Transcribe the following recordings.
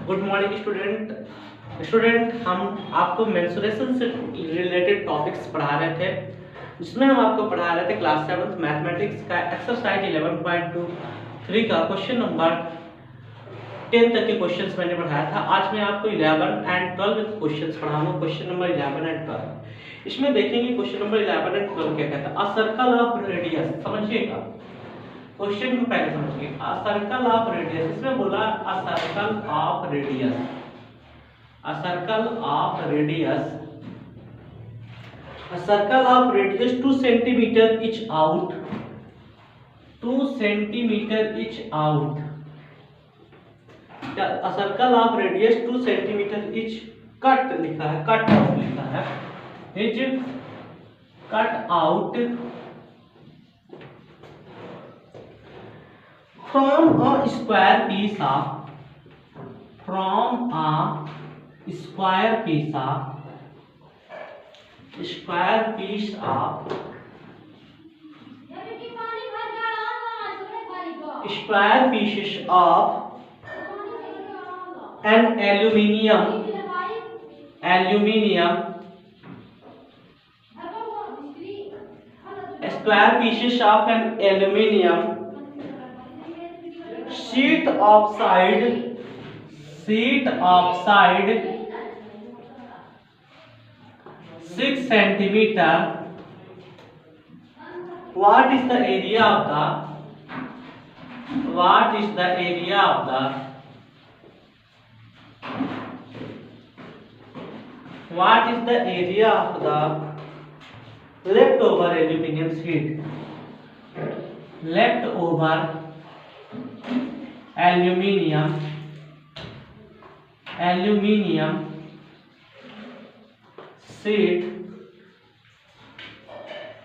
Good morning student हम आपको mensuration से रिलेटेड टॉपिक्स पढ़ा रहे थे, जिसमें हम आपको पढ़ा रहे थे क्लास 7 मैथमेटिक्स का एक्सरसाइज 11.23 का क्वेश्चन नंबर 10 तक के क्वेश्चंस मैंने पढ़ाया था। आज मैं आपको 11 एंड 12 क्वेश्चंस पढ़ाऊंगा, क्वेश्चन नंबर 11 एंड 12। इसमें देखेंगे क्वेश्चन नंबर 11 एंड 12 क्या कहता है। अ सर्कल ऑफ रेडियस, समझिएगा क्वेश्चन को पहले समझिए। अ सर्कल ऑफ रेडियस, इसमें बोला अ circle of radius, a circle of radius, a circle of radius 2 centimetre etch out, 2 centimetre etch out. A circle of radius 2 centimetre etch cut लिखा है, cut out लिखा है, is cut out from a square piece of, from a square piece of, square piece of, square pieces of an aluminium, square pieces of an aluminium sheet of side 6 centimeter. What is the area of the, what is the area of the, what is the area of the leftover aluminum sheet, leftover aluminium sheet।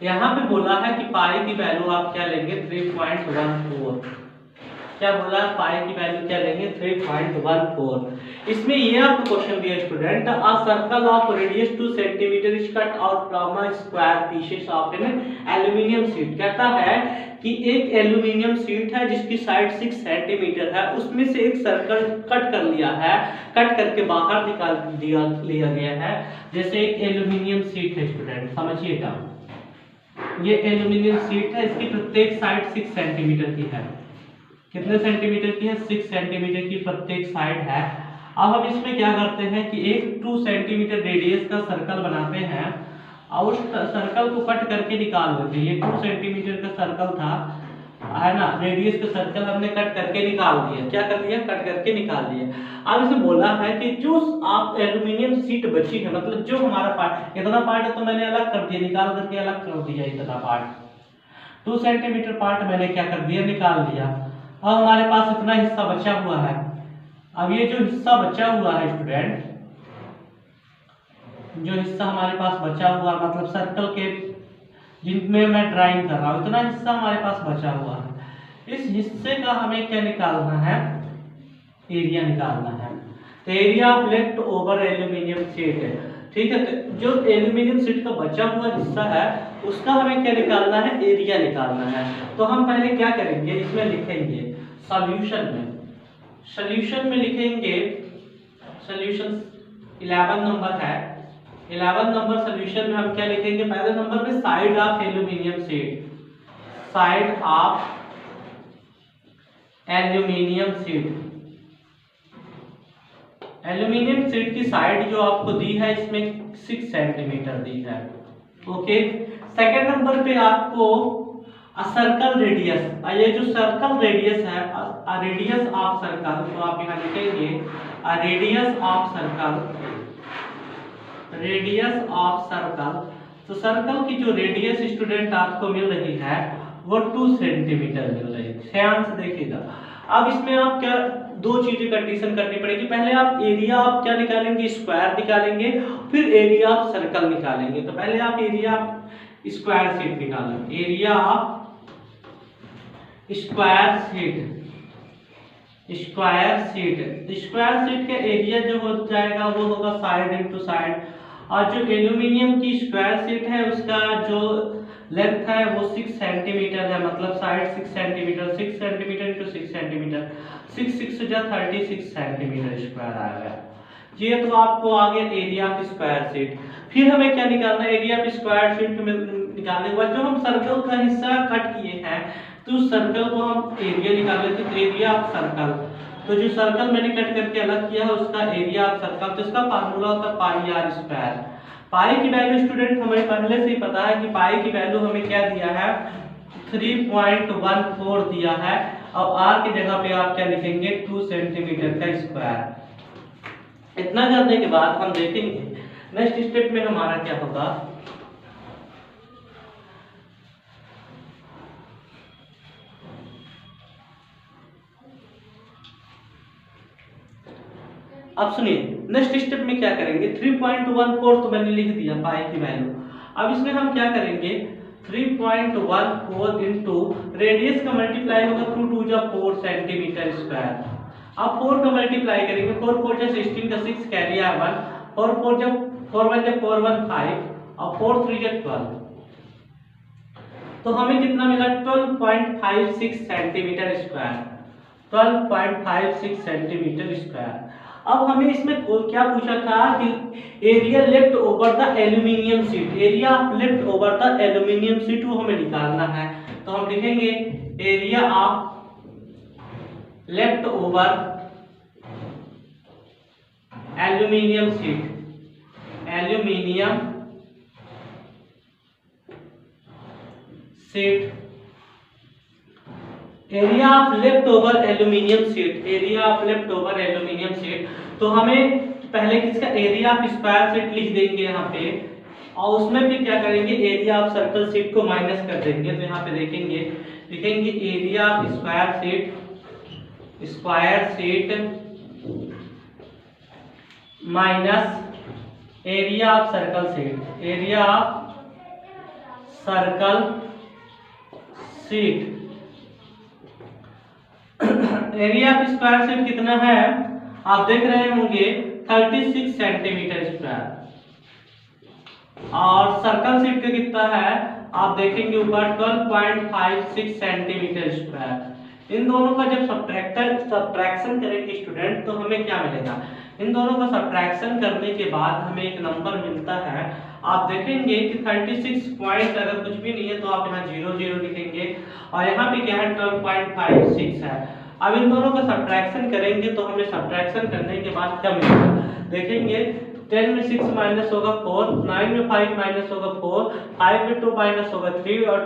यहां पे बोला है कि पाई की value आप क्या लेंगे 3.14। क्या बोला है, पाई की वैल्यू क्या लेंगे 3.14। इसमें ये आपको क्वेश्चन दिया student, a circle of radius 2 centimetre is cut out from a square pieces of an aluminium sheet. कहता है कि एक एल्यूमिनियम शीट है जिसकी साइड 6 सेंटीमीटर है, उसमें से एक सर्कल कट कर लिया है, कट करके बाहर निकाल लिया गया है। जैसे एक एल्यूमिनियम शीट है स्टूडेंट, समझिएगा ये एल्यूमिनियम शीट है, इसकी प्रत्येक साइड 6 सेंटीमीटर की है। कितने सेंटीमीटर की है, 6 सेंटीमीटर की प्रत्येक साइड है। अब हम इसमें क्या करते हैं कि एक 2 सेंटीमीटर रेडियस का सर्कल बनाते हैं और उस सर्कल को कट करके निकाल देते हैं। ये 2 सेंटीमीटर का सर्कल था, है ना, रेडियस का सर्कल हमने कट करके निकाल दिया। क्या कर लिया, कट करके निकाल दिया। अब इसे बोला है कि जो आप एल्यूमिनियम शीट बची है, मतलब जो हमारा पार्ट, इतना पार्ट है तो मैंने अलग कर दिया, निकाल करके अलग कर दिया। इतना पार्ट 2 सेंटीमीटर पार्ट मैंने क्या कर दिया, निकाल दिया। अब हमारे पास इतना हिस्सा बचा हुआ है। अब ये जो हिस्सा बचा हुआ है स्टूडेंट, जो हिस्सा हमारे पास बचा हुआ, मतलब सर्कल के जिनमें मैं ड्राइंग कर रहा हूं, इतना हिस्सा हमारे पास बचा हुआ है। इस हिस्से का हमें क्या निकालना है, एरिया निकालना है। तो area of left over aluminium sheet है, ठीक है। तो जो एल्यूमिनियम शीट का बचा हुआ हिस्सा है उसका हमें क्या निकालना है, एरिया निकालना है। तो हम पहले क्या करेंगे, इसमें लिखेंगे सॉल्यूशन में, सॉल्यूशन में लिखेंगे, सॉल्यूशन 11 नंबर है, 11 नंबर सॉल्यूशन में हम क्या लिखेंगे, पहले नंबर पे side of aluminium sheet, side of aluminium sheet, aluminium sheet की साइड जो आपको दी है इसमें 6 सेंटीमीटर दी है, ओके। सेकंड नंबर पे आपको सर्कल रेडियस, ये जो सर्कल रेडियस है, रेडियस ऑफ सर्कल, तो आप यहाँ लिखेंगे radius of circle, radius of circle. तो सर्कल की जो रेडियस स्टूडेंट आपको मिल रही है वो 2 सेंटीमीटर मिल रही है। ध्यान से देखिएगा। अब इसमें आप क्या, दो चीजें कंडीशन करनी पड़ेगी। पहले आप एरिया आप क्या निकालेंगे, स्क्वायर निकालेंगे, फिर एरिया ऑफ सर्कल निकालेंगे। तो पहले आप एरिया स्क्वायर शीट निकालेंगे, area of square sheet, square sheet, square sheet का एरिया जो हो जाएगा वो होगा साइड इनटू साइड। और जो एल्यूमिनियम की स्क्वायर शीट है उसका जो लेंथ है वो 6 सेंटीमीटर है, मतलब side 6 centimetre, 6 centimetre into 6 centimetre. 6 जा 36 सेंटीमीटर स्क्वायर आ गया। ये तो आपको आ गया एरिया ऑफ स्क्वायर शीट। फिर हमें क्या निकालना है, एरिया ऑफ स्क्वायर शीट में निकालने के बाद जो हम सर्कल का हिस्सा कट किए हैं तो उस सर्कल को हम एरिया निकाल लेते हैं, एरिया ऑफ सर्कल। तो जो सर्कल मैंने कट करके अलग किया है उसका एरिया ऑफ सर्कल, तो इसका फार्मूला होता है पाई आर स्क्वायर। पाई की वैल्यू स्टूडेंट हमें पहले से ही पता है कि पाई की वैल्यू हमें क्या दिया है, 3.14 दिया है। अब आर की जगह पे आप क्या लिखेंगे, 2 सेंटीमीटर का स्क्वायर। इतना करने के बाद हम देखेंगे नेक्स्ट स्टेप में हमारा क्या होगा। अब सुनिए नेक्स्ट स्टेप में क्या करेंगे, 3.14 तो मैंने लिख दिया पाई की वैल्यू। अब इसमें हम क्या करेंगे, 3.14 इंटू रेडियस का मल्टीप्लाई होगा, 2 2 जा 4 सेंटीमीटर स्क्वायर। अब 4 का मल्टीप्लाई करेंगे, 4 4 जा 16 का 6 कैरी आ 1, 4 4 जा 4 1 जा 4 1 5 और 4 3 जा 12। तो हमें कितना मिला, 12.56 सेंटीमीटर स्क्वायर, 12.56 सेंटीमीटर स्क्वायर। अब हमें इसमें क्या पूछा था कि area left over the aluminium sheet, area left over the aluminium sheet वो हमें निकालना है। तो हम लिखेंगे area of left over aluminium sheet, aluminium sheet, area of left over aluminium sheet, area of left over aluminium sheet. तो हमें पहले किसका एरिया ऑफ स्क्वायर शीट लिख देंगे यहाँ पे, और उसमें भी क्या करेंगे, एरिया ऑफ सर्कल शीट को माइनस कर देंगे। तो यहाँ पे देखेंगे, लिखेंगे area of square sheet, square sheet minus area of circle sheet, area of circle sheet. Area of square sheet कितना है आप देख रहे होंगे, 36 सेंटीमीटर स्क्वायर, और सर्कल शीट का कितना है आप देखेंगे ऊपर 12.56 सेंटीमीटर स्क्वायर। इन दोनों का जब सब्ट्रैक्शन करेंगे स्टूडेंट तो हमें क्या मिलेगा, इन दोनों का सब्ट्रैक्शन करने के बाद हमें एक नंबर मिलता है। आप देखेंगे कि 36 पॉइंट अगर कुछ भी नहीं है तो आप यहाँ 0 0 लिखेंगे, और यहाँ पे क्या है 12.56 है। अब इन दोनों का सब्ट्रैक्शन करेंगे तो हमें सब्ट्रैक्शन करने के बाद क्या मिलेगा, देखेंगे 10 में 6 माइनस होगा 4, 9 में 5 माइनस होगा 4, 5 में 2 माइनस होगा 3 और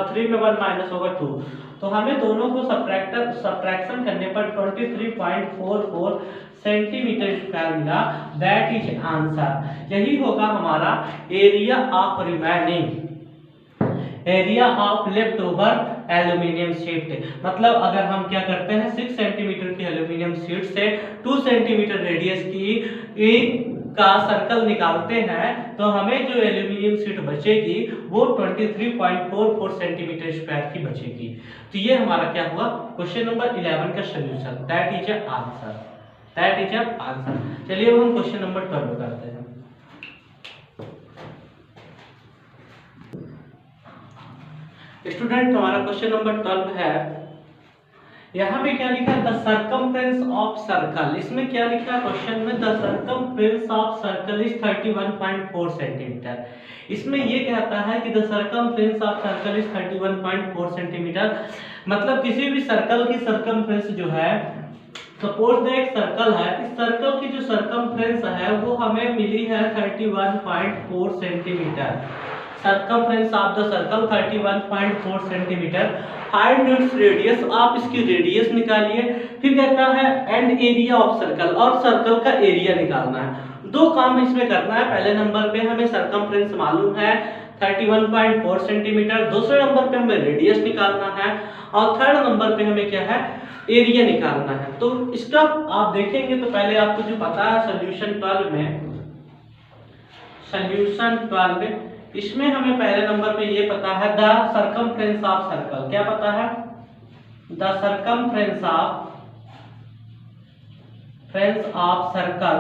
3 में 1 माइनस होगा 2। तो हमें दोनों को सब्ट्रैक्शन करने पर 23.44 सेंटीमीटर स्क्वायर मिला। That is answer. यही होगा हमारा area of remaining, area of left over aluminium sheet. मतलब अगर हम क्या करते हैं 6 सेंटीमीटर की एल्यूमिनियम शीट से 2 सेंटीमीटर रेडियस की का सर्कल निकालते हैं तो हमें जो एल्यूमिनियम शीट बचेगी वो 23.44 सेंटीमीटर स्क्वायर की बचेगी। तो ये हमारा क्या हुआ, क्वेश्चन नंबर 11 का solution. That is answer, that is answer. चलिए अब हम क्वेश्चन नंबर 12 करते हैं। स्टूडेंट हमारा क्वेश्चन नंबर 12 है, यहाँ पे क्या लिखा है, द सर्कमफ्रेंस ऑफ सर्कल। इसमें क्या लिखा है क्वेश्चन में, the circumference of circle is 31.4 centimetre. इसमें ये कहता है कि the circumference of circle is 31.4 centimetre. मतलब किसी भी सर्कल की सर्कमफ्रेंस जो है, सपोज एक सर्कल है, इस सर्कल की जो सर्कमफ्रेंस है वो हमें मिली है 31.4 centimetre. Circumference of the circle 31.4 centimetre. Find its radius, आप इसकी रेडियस निकालिए। फिर कहता है एंड एरिया ऑफ सर्कल, और सर्कल का एरिया निकालना है। दो काम इसमें करना है। पहले नंबर पे हमें सर्कमफ्रेंस मालूम है 31.4 सेंटीमीटर, दूसरे नंबर पे हमें रेडियस निकालना है, और थर्ड नंबर पे हमें क्या है, एरिया निकालना है। तो इसका आप देखेंगे तो पहले आपको जो पता है सॉल्यूशन 12 में, सॉल्यूशन 12 में इसमें हमें पहले नंबर पे ये पता है द सर्कमफ्रेंस ऑफ सर्कल। क्या पता है, द सर्कमफ्रेंस ऑफ सर्कल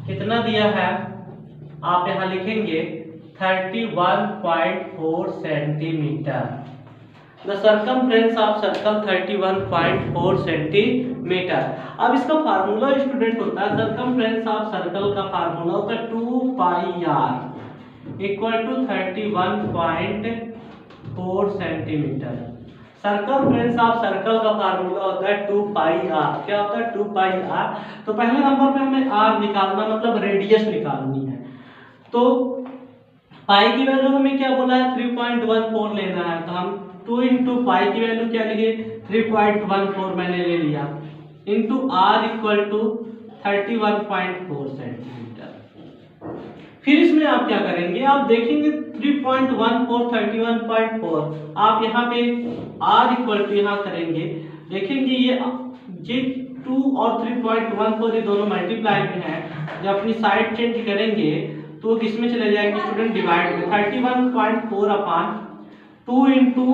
कितना दिया है, आप यहां लिखेंगे 31.4 centimetre. The circumference of circle 31.4 centimetre. अब इसका फार्मूला स्टूडेंट होता है, सर्कमफ्रेंस ऑफ सर्कल का फार्मूला होता है 2 pi R equal to 31.4 centimetre. Circumference of circle का फार्मूला होता है 2 पाई आर। क्या होता है 2 पाई आर। तो पहले नंबर पे हमें आर निकालना मतलब रेडियस निकालनी है। तो पाई की वैल्यू हमें क्या बोला है 3.14 लेना है, तो हम 2 इंटू पाई की वैल्यू क्या लिए 3.14 मैंने ले लिया into R equal to 31.4 centimetre. फिर इसमें आप क्या करेंगे, आप देखेंगे 3.14 31.4, आप यहाँ पे r इक्वल टू यहाँ करेंगे, देखेंगे ये 2 और 3.14 ये दोनों मल्टीप्लाई में है। जब अपनी साइड चेंज करेंगे तो किसमें चले जाएंगे स्टूडेंट, डिवाइड में। 31.4 अपॉन 2 इंटू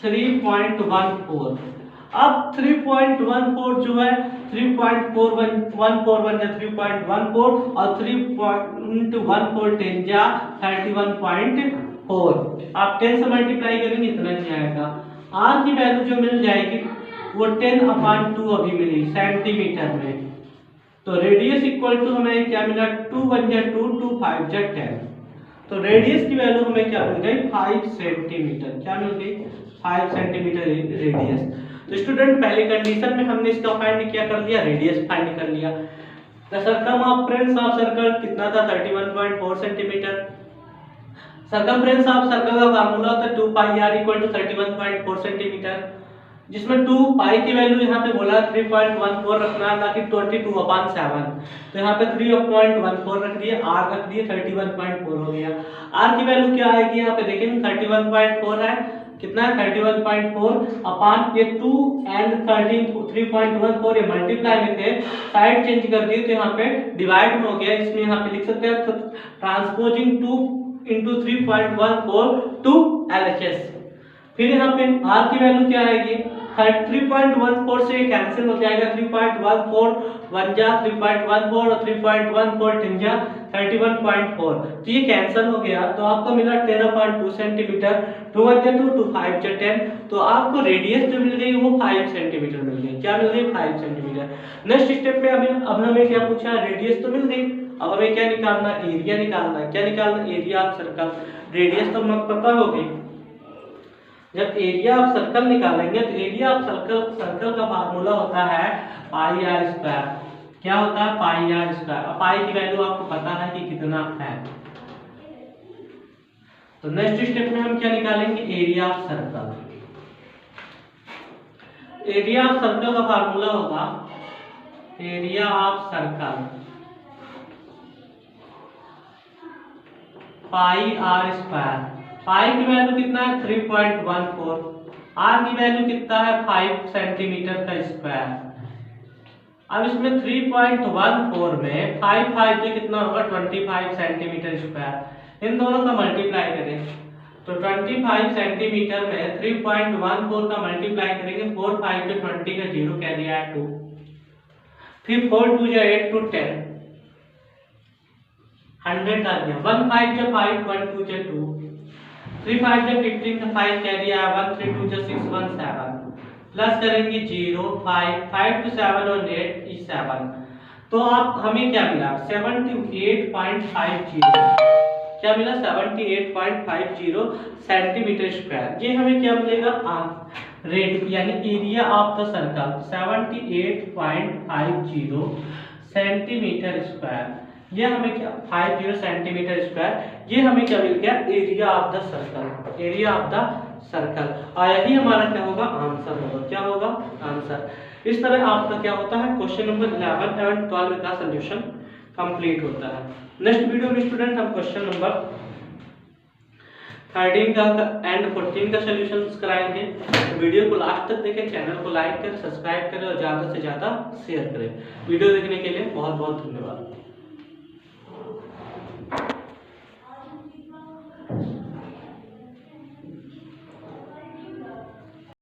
3.14। अब 3.14 जो है 3.414 या 3.14 और 3.14 10 जा 31.4। आप 10 से मल्टीप्लाई करेंगे इतना ही आएगा। आर की वैल्यू जो मिल जाएगी वो 10/2 अभी मिली सेंटीमीटर में। तो रेडियस इक्वल टू हमें क्या मिला 2 1 जा 2 2 5 जा 10। तो रेडियस की वैल्यू हमें क्या मिल गई 5 सेंटीमीटर। क्या मिल गई 5 सेंटीमीटर रेडियस। तो स्टूडेंट पहली कंडीशन में हमने इसका फाइंड क्या कर लिया, रेडियस फाइंड कर लिया। द सर्कमफ्रेंस ऑफ सर्कल कितना था 31.4 सेंटीमीटर। सर्कमफ्रेंस ऑफ सर्कल का फार्मूला होता है 2 पाई r इक्वल टू 31.4 सेंटीमीटर, जिसमें 2 पाई की वैल्यू यहाँ पे बोला 3.14 रखना है ना कि 22/7। तो यहाँ पे 3.14 रख दिए, r रख दिए 31.4 हो गया। r की वैल्यू क्या आएगी यहाँ पे देखेंगे 31.4 है, कितना है 31.4 अपॉन ये 2 एंड 3.14 ये मल्टीप्लाई में थे, साइड चेंज कर दिए तो यहाँ पे डिवाइड में हो गया। इसमें यहाँ पे लिख सकते हैं ट्रांसपोजिंग 2 इंटू 3.14 टू LHS। फिर यहाँ पे r की वैल्यू क्या आएगी 3.14 से कैंसिल हो जाएगा, 3.14 1 जा 3.14 और 3.14 10 जा 31.4। तो ये कैंसिल हो गया तो आपको मिला 10/2 सेंटीमीटर। 2 1 जा 2 2 5 जा 10। तो आपको रेडियस जो मिल गई वो 5 सेंटीमीटर मिल गई। क्या मिल गई 5 सेंटीमीटर। नेक्स्ट स्टेप में हमें क्या पूछा, रेडियस तो मिल गई, अब हमें क्या निकालना, एरिया निकालना है। क्या निकालना, एरिया ऑफ सर्कल। रेडियस तो हमें पता होगी, जब एरिया ऑफ सर्कल निकालेंगे तो एरिया ऑफ सर्कल का फार्मूला होता है पाई आर स्क्वायर। क्या होता है पाई आर स्क्वायर। अब पाई की वैल्यू आपको पता है कि कितना है। तो नेक्स्ट स्टेप में हम क्या निकालेंगे, area of circle. Area of circle का फार्मूला होगा area of circle pi R square. Pi की वैल्यू कितना है 3.14, आर की वैल्यू कितना है 5 सेंटीमीटर का स्क्वायर। अब इसमें 3.14 में 5 से कितना होगा 25 सेंटीमीटर स्क्वायर। इन दोनों का मल्टीप्लाई करें तो 25 सेंटीमीटर में 3.14 का मल्टीप्लाई करेंगे 4 5 से 20 का 0 कह दिया है 2, फिर 4 2 जा 8 to 10 100 आ गया। 1 5 जा 5 1 2 जा 2 3 5 जा 15 का 5 कह दिया 1 3 2 जा 6 1 7 प्लस करेंगे 0 5 5 to 7 और 8 is 7। तो आप हमें क्या मिला 78.50। क्या मिला 78.50 सेंटीमीटर स्क्वायर। ये हमें क्या मिलेगा रेड यानी area of the circle 78.50 centimetre square. ये हमें क्या 50 सेंटीमीटर स्क्वायर। ये हमें क्या मिल गया area of the circle, area of the circle. और यही हमारा क्या होगा आंसर होगा। क्या होगा आंसर। इस तरह आपका क्या होता है क्वेश्चन नंबर 11 एंड 12 का सॉल्यूशन कंप्लीट होता है। नेक्स्ट वीडियो में स्टूडेंट हम क्वेश्चन नंबर 13 का एंड 14 का सॉल्यूशन कराएंगे। वीडियो को लास्ट तक देखें, चैनल को लाइक करें, सब्सक्राइब करें और ज़्यादा से ज़्यादा शेयर करें। वीडियो देखने के लिए बहुत बहुत धन्यवाद।